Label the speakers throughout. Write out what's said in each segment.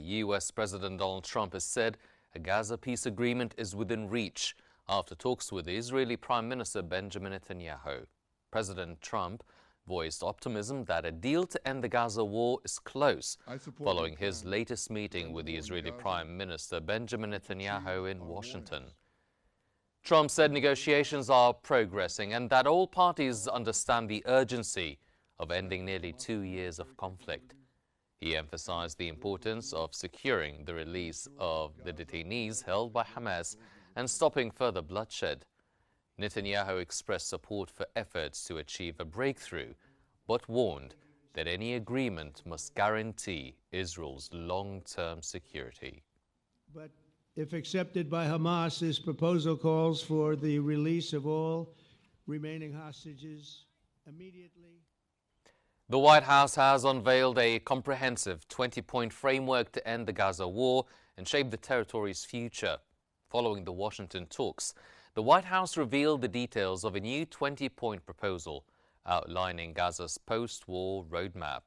Speaker 1: U.S. President Donald Trump has said a Gaza peace agreement is within reach after talks with Israeli Prime Minister Benjamin Netanyahu. President Trump voiced optimism that a deal to end the Gaza war is close following his latest meeting with the Israeli Prime Minister Benjamin Netanyahu in Washington. Trump said negotiations are progressing and that all parties understand the urgency of ending nearly 2 years of conflict. He emphasized the importance of securing the release of the detainees held by Hamas and stopping further bloodshed. Netanyahu expressed support for efforts to achieve a breakthrough, but warned that any agreement must guarantee Israel's long-term security.
Speaker 2: But if accepted by Hamas, this proposal calls for the release of all remaining hostages immediately.
Speaker 1: The White House has unveiled a comprehensive 20-point framework to end the Gaza war and shape the territory's future. Following the Washington talks, the White House revealed the details of a new 20-point proposal outlining Gaza's post-war roadmap.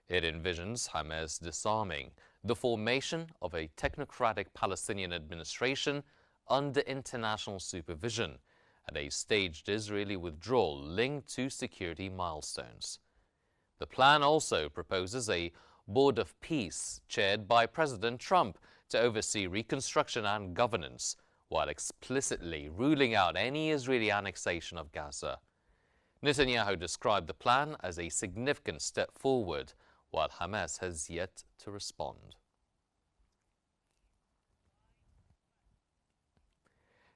Speaker 1: It envisions Hamas disarming, the formation of a technocratic Palestinian administration under international supervision, and a staged Israeli withdrawal linked to security milestones. The plan also proposes a Board of Peace chaired by President Trump to oversee reconstruction and governance, while explicitly ruling out any Israeli annexation of Gaza. Netanyahu described the plan as a significant step forward, while Hamas has yet to respond.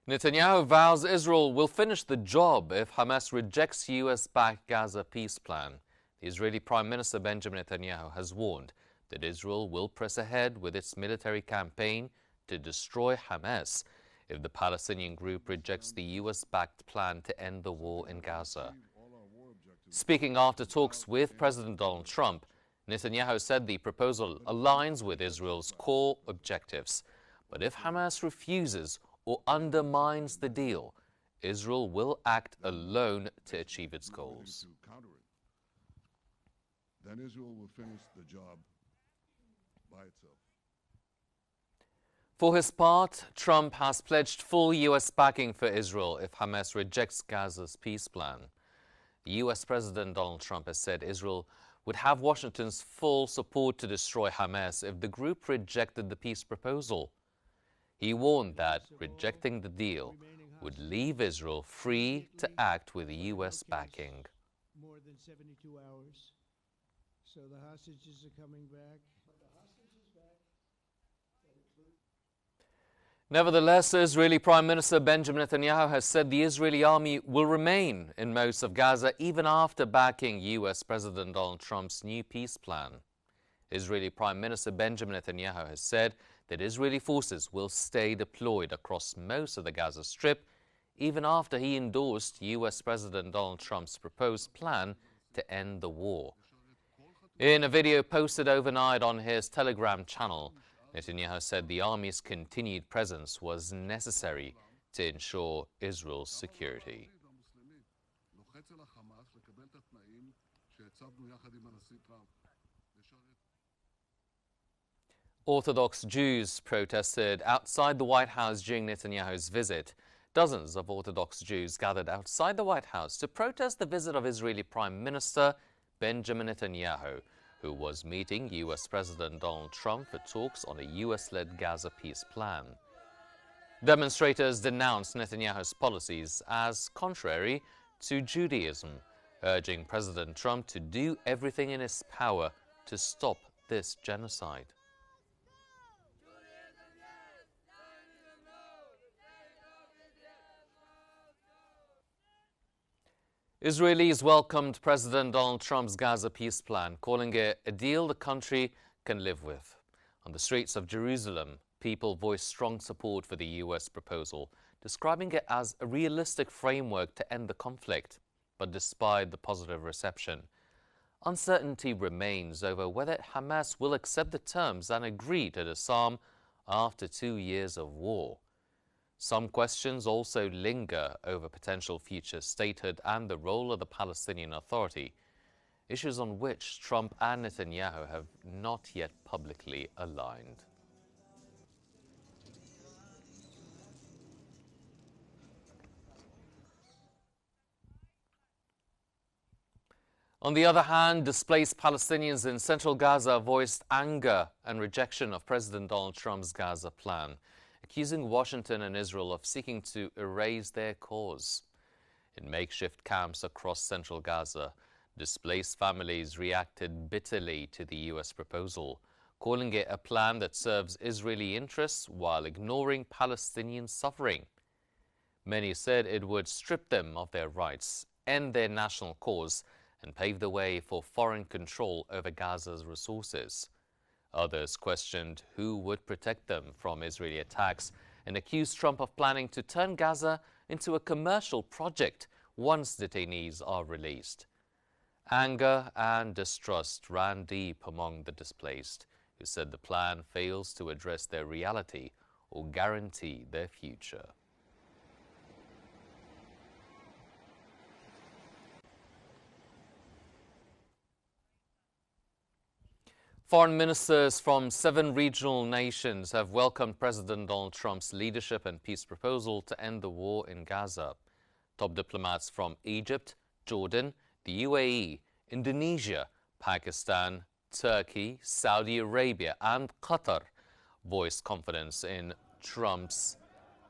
Speaker 1: Netanyahu vows Israel will finish the job if Hamas rejects U.S.-backed Gaza peace plan. The Israeli Prime Minister Benjamin Netanyahu has warned that Israel will press ahead with its military campaign to destroy Hamas if the Palestinian group rejects the U.S.-backed plan to end the war in Gaza. Speaking after talks with President Donald Trump, Netanyahu said the proposal aligns with Israel's core objectives. But if Hamas refuses or undermines the deal, Israel will act alone to achieve its goals.
Speaker 3: Then Israel will finish the job by itself.
Speaker 1: For his part, Trump has pledged full U.S. backing for Israel if Hamas rejects Gaza's peace plan. U.S. President Donald Trump has said Israel would have Washington's full support to destroy Hamas if the group rejected the peace proposal. He warned that rejecting the deal would leave Israel free to act with U.S. backing.
Speaker 2: More than 72 hours. So the hostages are coming back.
Speaker 1: Nevertheless, Israeli Prime Minister Benjamin Netanyahu has said the Israeli army will remain in most of Gaza even after backing U.S. President Donald Trump's new peace plan. Israeli Prime Minister Benjamin Netanyahu has said that Israeli forces will stay deployed across most of the Gaza Strip even after he endorsed U.S. President Donald Trump's proposed plan to end the war. In a video posted overnight on his Telegram channel, Netanyahu said the army's continued presence was necessary to ensure Israel's security. Orthodox Jews protested outside the White House during Netanyahu's visit. Dozens of Orthodox Jews gathered outside the White House to protest the visit of Israeli Prime Minister Benjamin Netanyahu, who was meeting U.S. President Donald Trump for talks on a U.S.-led Gaza peace plan. Demonstrators denounced Netanyahu's policies as contrary to Judaism, urging President Trump to do everything in his power to stop this genocide. Israelis welcomed President Donald Trump's Gaza peace plan, calling it a deal the country can live with. On the streets of Jerusalem, people voiced strong support for the U.S. proposal, describing it as a realistic framework to end the conflict. But despite the positive reception, uncertainty remains over whether Hamas will accept the terms and agree to disarm after 2 years of war. Some questions also linger over potential future statehood and the role of the Palestinian Authority. issues on which Trump and Netanyahu have not yet publicly aligned. On the other hand, displaced Palestinians in central Gaza voiced anger and rejection of President Donald Trump's Gaza plan, accusing Washington and Israel of seeking to erase their cause. In makeshift camps across central Gaza, displaced families reacted bitterly to the U.S. proposal, calling it a plan that serves Israeli interests while ignoring Palestinian suffering. Many said it would strip them of their rights, end their national cause, and pave the way for foreign control over Gaza's resources. Others questioned who would protect them from Israeli attacks and accused Trump of planning to turn Gaza into a commercial project once detainees are released. Anger and distrust ran deep among the displaced, who said the plan fails to address their reality or guarantee their future. Foreign ministers from 7 regional nations have welcomed President Donald Trump's leadership and peace proposal to end the war in Gaza. Top diplomats from Egypt, Jordan, the UAE, Indonesia, Pakistan, Turkey, Saudi Arabia and Qatar voiced confidence in Trump's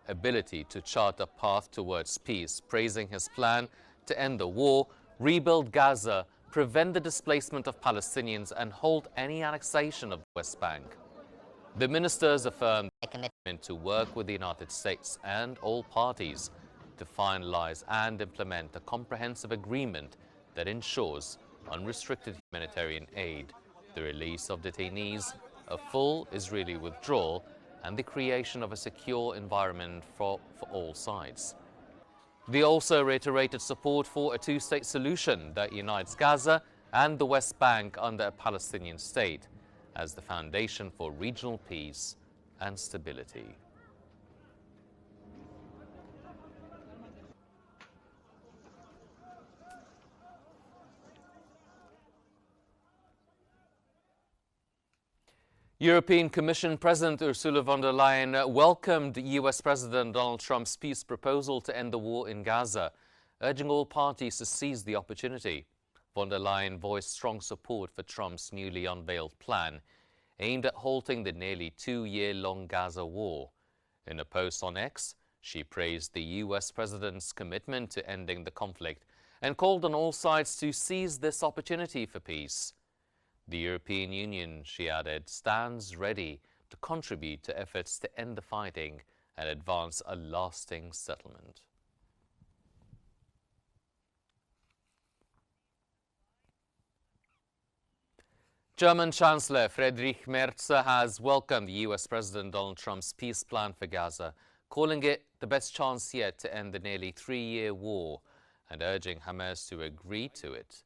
Speaker 1: ability to chart a path towards peace, praising his plan to end the war, rebuild Gaza, prevent the displacement of Palestinians and hold any annexation of the West Bank. The ministers affirmed their commitment to work with the United States and all parties to finalize and implement a comprehensive agreement that ensures unrestricted humanitarian aid, the release of detainees, a full Israeli withdrawal, and the creation of a secure environment for all sides. They also reiterated support for a two-state solution that unites Gaza and the West Bank under a Palestinian state as the foundation for regional peace and stability. European Commission President Ursula von der Leyen welcomed U.S. President Donald Trump's peace proposal to end the war in Gaza, urging all parties to seize the opportunity. Von der Leyen voiced strong support for Trump's newly unveiled plan, aimed at halting the nearly 2-year-long Gaza war. In a post on X, she praised the U.S. president's commitment to ending the conflict and called on all sides to seize this opportunity for peace. The European Union, she added, stands ready to contribute to efforts to end the fighting and advance a lasting settlement. German Chancellor Friedrich Merz has welcomed U.S. President Donald Trump's peace plan for Gaza, calling it the best chance yet to end the nearly 3-year war and urging Hamas to agree to it.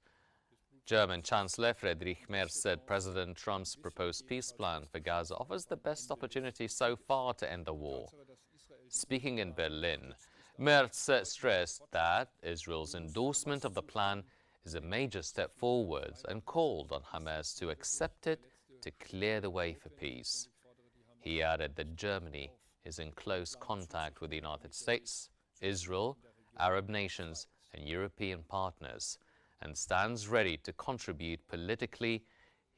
Speaker 1: German Chancellor Friedrich Merz said President Trump's proposed peace plan for Gaza offers the best opportunity so far to end the war. Speaking in Berlin, Merz stressed that Israel's endorsement of the plan is a major step forward and called on Hamas to accept it to clear the way for peace. He added that Germany is in close contact with the United States, Israel, Arab nations and European partners, and stands ready to contribute politically,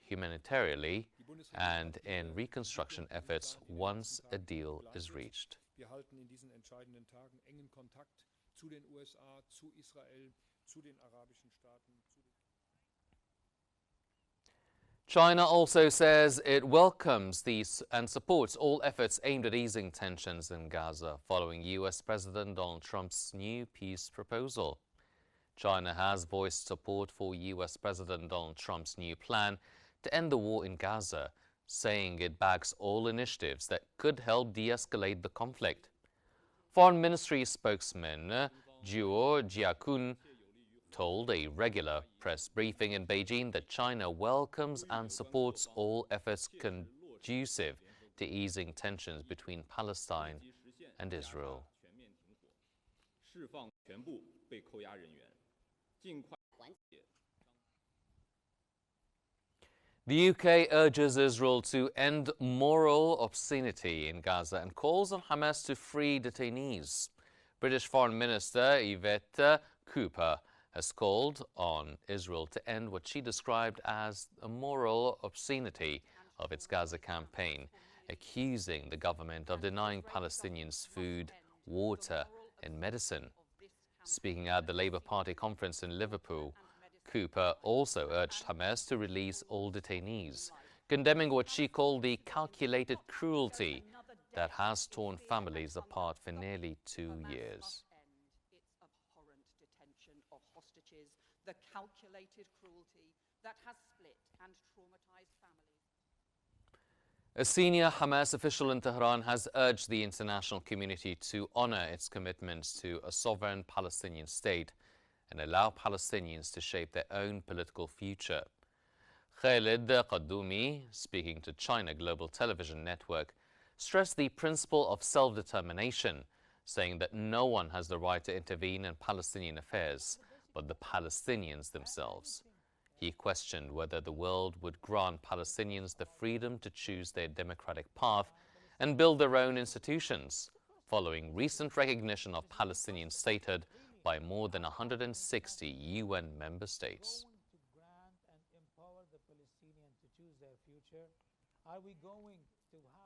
Speaker 1: humanitarianly, and in reconstruction efforts once a deal is reached.
Speaker 4: Wir halten in diesen entscheidenden Tagen engen Kontakt zu den USA, zu Israel, zu den arabischen Staaten.
Speaker 1: China also says it welcomes these and supports all efforts aimed at easing tensions in Gaza following U.S. President Donald Trump's new peace proposal. China has voiced support for U.S. President Donald Trump's new plan to end the war in Gaza, saying it backs all initiatives that could help de-escalate the conflict. Foreign Ministry spokesman Zhuo Jiakun told a regular press briefing in Beijing that China welcomes and supports all efforts conducive to easing tensions between Palestine and Israel. The UK urges Israel to end moral obscenity in Gaza and calls on Hamas to free detainees. British Foreign Minister Yvette Cooper has called on Israel to end what she described as a moral obscenity of its Gaza campaign, accusing the government of denying Palestinians food, water and medicine. Speaking at the Labour Party conference in Liverpool, Cooper also urged Hamas to release all detainees, condemning what she called the calculated cruelty that has torn families apart for nearly 2 years.
Speaker 5: Its abhorrent detention of hostages, the calculated cruelty that has split and traumatized families.
Speaker 1: A senior Hamas official in Tehran has urged the international community to honor its commitments to a sovereign Palestinian state and allow Palestinians to shape their own political future. Khalid Qaddoumi, speaking to China Global Television Network, stressed the principle of self-determination, saying that no one has the right to intervene in Palestinian affairs but the Palestinians themselves. He questioned whether the world would grant Palestinians the freedom to choose their democratic path and build their own institutions, following recent recognition of Palestinian statehood by more than 160 UN member states.
Speaker 6: To grant and empower the Palestinians to choose their future? Are we going